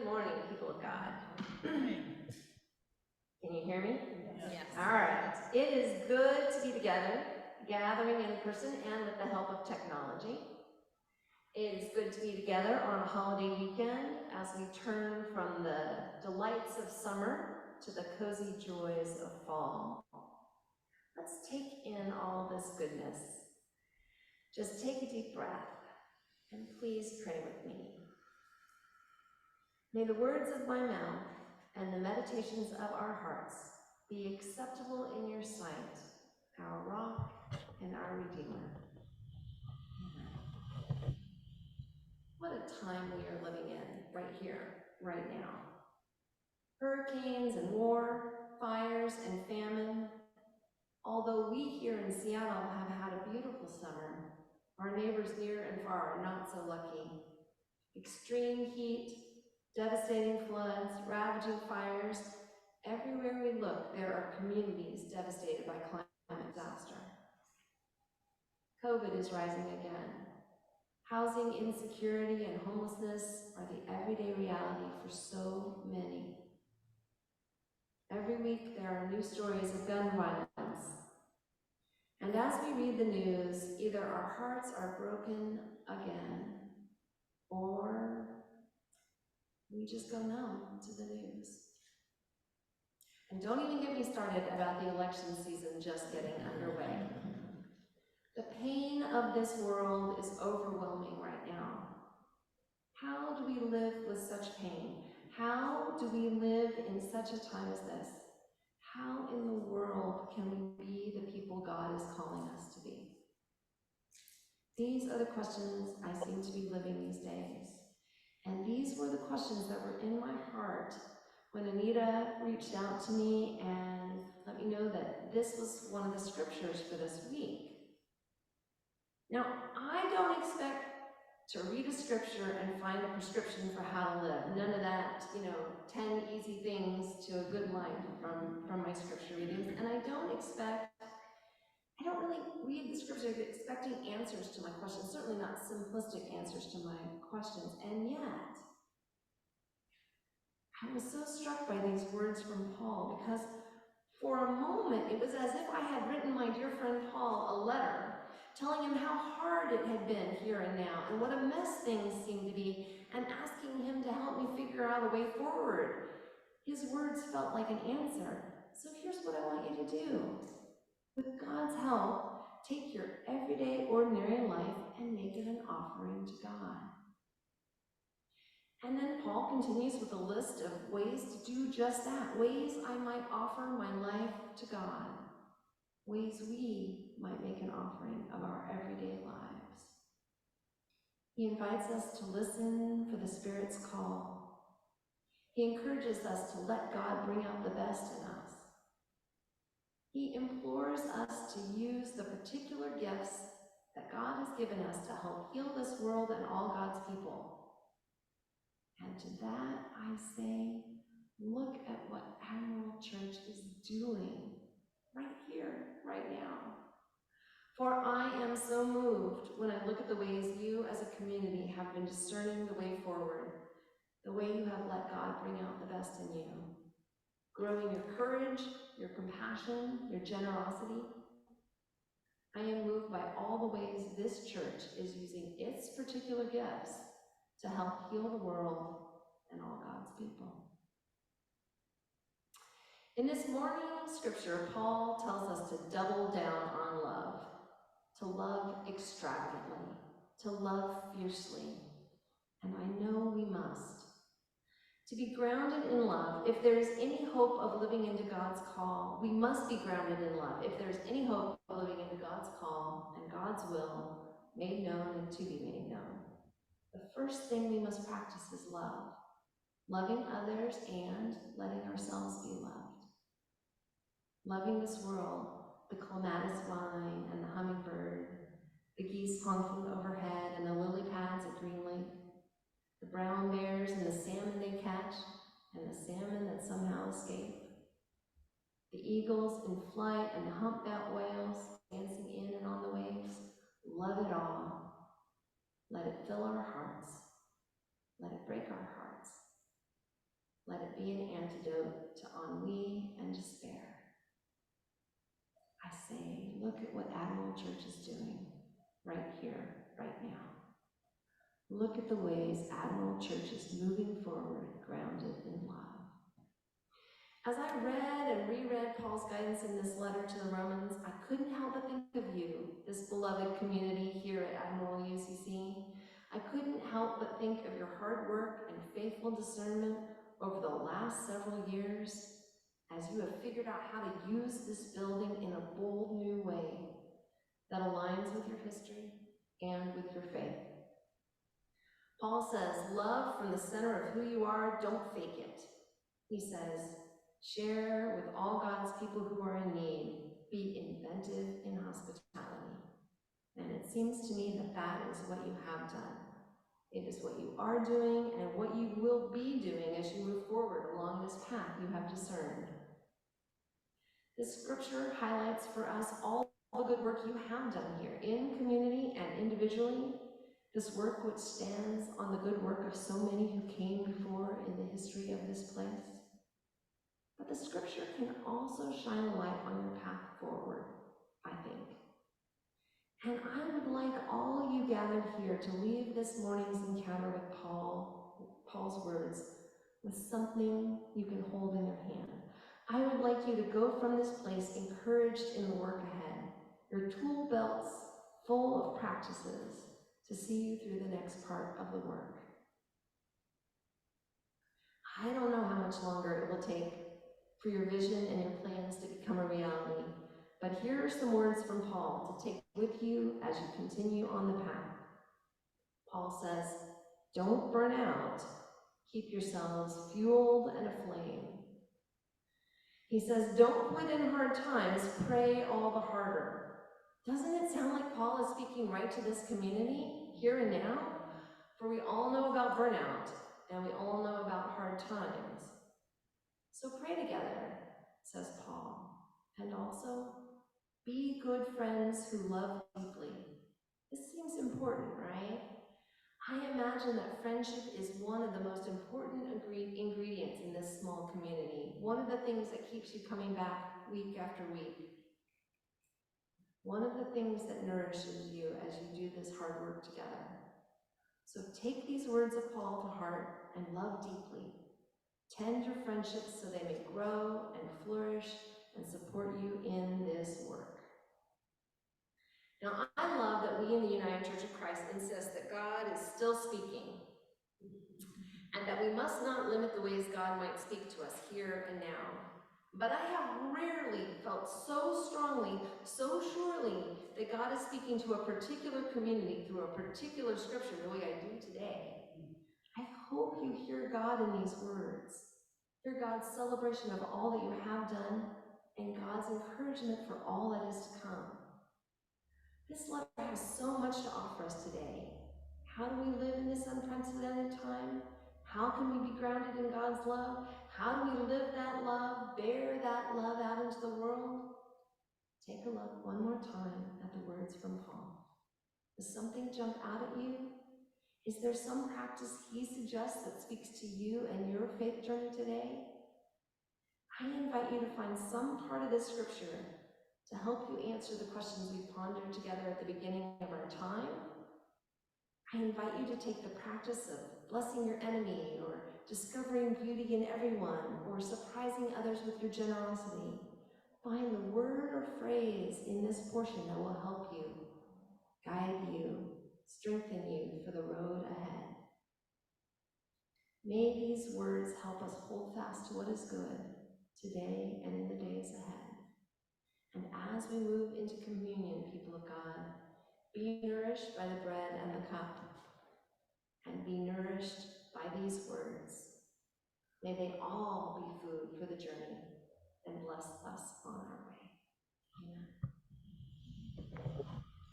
Good morning, people of God. Can you hear me? Yes. All right. It is good to be together, gathering in person and with the help of technology. It is good to be together on a holiday weekend as we turn from the delights of summer to the cozy joys of fall. Let's take in all this goodness. Just take a deep breath and please pray with me. May the words of my mouth and the meditations of our hearts be acceptable in your sight, our rock and our redeemer. Amen. What a time we are living in right here, right now. Hurricanes and war, fires and famine. Although we here in Seattle have had a beautiful summer, our neighbors near and far are not so lucky. Extreme heat, devastating floods, ravaging fires. Everywhere we look, there are communities devastated by climate disaster. COVID is rising again. Housing insecurity and homelessness are the everyday reality for so many. Every week there are new stories of gun violence. And as we read the news, either our hearts are broken again, or we just go numb to the news. And don't even get me started about the election season just getting underway. The pain of this world is overwhelming right now. How do we live with such pain? How do we live in such a time as this? How in the world can we be the people God is calling us to be? These are the questions I seem to be living these days. And these were the questions that were in my heart when Anita reached out to me and let me know that this was one of the scriptures for this week. Now, I don't expect to read a scripture and find a prescription for how to live. None of that, 10 easy things to a good life from my scripture readings. And I don't really read the scripture expecting answers to my questions, certainly not simplistic answers to my questions. And yet, I was so struck by these words from Paul because for a moment it was as if I had written my dear friend Paul a letter telling him how hard it had been here and now and what a mess things seemed to be and asking him to help me figure out a way forward. His words felt like an answer. So here's what I want you to do. With God's help, take your everyday, ordinary life and make it an offering to God. And then Paul continues with a list of ways to do just that, ways I might offer my life to God, ways we might make an offering of our everyday lives. He invites us to listen for the Spirit's call. He encourages us to let God bring out the best in us. He implores us to use the particular gifts that God has given us to help heal this world and all God's people. And to that I say, look at what Admiral Church is doing right here, right now. For I am so moved when I look at the ways you as a community have been discerning the way forward, the way you have let God bring out the best in you, growing your courage, your compassion, your generosity. I am moved by all the ways this church is using its particular gifts to help heal the world and all God's people. In this morning scripture, Paul tells us to double down on love, to love extravagantly, to love fiercely, and I know we must. To be grounded in love, if there is any hope of living into God's call, we must be grounded in love. If there's any hope of living into God's call and God's will made known and to be made known, the first thing we must practice is love. Loving others and letting ourselves be loved. Loving this world, the clematis vine and the hummingbird, the geese honking overhead and the lily pads at Green Lake, the brown bears and the salmon they catch and the salmon that somehow escape, the eagles in flight and the humpback whales dancing in and on the waves. Love it all. Let it fill our hearts. Let it break our hearts. Let it be an antidote to ennui and despair. I say, look at what Admiral Church is doing right here, right now. Look at the ways Admiral Church is moving forward, grounded in love. As I read and reread Paul's guidance in this letter to the Romans, I couldn't help but think of you, this beloved community here at Admiral UCC. I couldn't help but think of your hard work and faithful discernment over the last several years as you have figured out how to use this building in a bold new way that aligns with your history and with your faith. Paul says, love from the center of who you are, don't fake it. He says, share with all God's people who are in need, be inventive in hospitality. And it seems to me that that is what you have done. It is what you are doing and what you will be doing as you move forward along this path you have discerned. This scripture highlights for us all the good work you have done here in community and individually. This work which stands on the good work of so many who came before in the history of this place. But the scripture can also shine a light on your path forward, I think. And I would like all you gathered here to leave this morning's encounter with Paul's words with something you can hold in your hand. I would like you to go from this place encouraged in the work ahead, your tool belts full of practices to see you through the next part of the work. I don't know how much longer it will take for your vision and your plans to become a reality, but here are some words from Paul to take with you as you continue on the path. Paul says, don't burn out. Keep yourselves fueled and aflame. He says, don't quit in hard times, pray all the harder. Doesn't it sound like Paul is speaking right to this community, here and now? For we all know about burnout, and we all know about hard times. So pray together, says Paul. And also, be good friends who love deeply. This seems important, right? I imagine that friendship is one of the most important ingredients in this small community. One of the things that keeps you coming back week after week. One of the things that nourishes you as you do this hard work together. So take these words of Paul to heart and love deeply. Tend your friendships so they may grow and flourish and support you in this work. Now, I love that we in the United Church of Christ insist that God is still speaking and that we must not limit the ways God might speak to us here and now. But I have rarely felt so strongly, so surely that God is speaking to a particular community through a particular scripture the way I do today. I hope you hear God in these words. Hear God's celebration of all that you have done and God's encouragement for all that is to come. This letter has so much to offer us today. How do we live in this unprecedented time? How can we be grounded in God's love? How do we live that love, bear that love out into the world? Take a look one more time at the words from Paul. Does something jump out at you? Is there some practice he suggests that speaks to you and your faith journey today? I invite you to find some part of this scripture to help you answer the questions we pondered together at the beginning of our time. I invite you to take the practice of blessing your enemy or discovering beauty in everyone or surprising others with your generosity. Find the word or phrase in this portion that will help you, guide you, strengthen you for the road ahead. May these words help us hold fast to what is good today and in the days ahead. And as we move into communion, people of God, be nourished by the bread and the cup, and be nourished by these words. May they all be food for the journey and bless us on our way.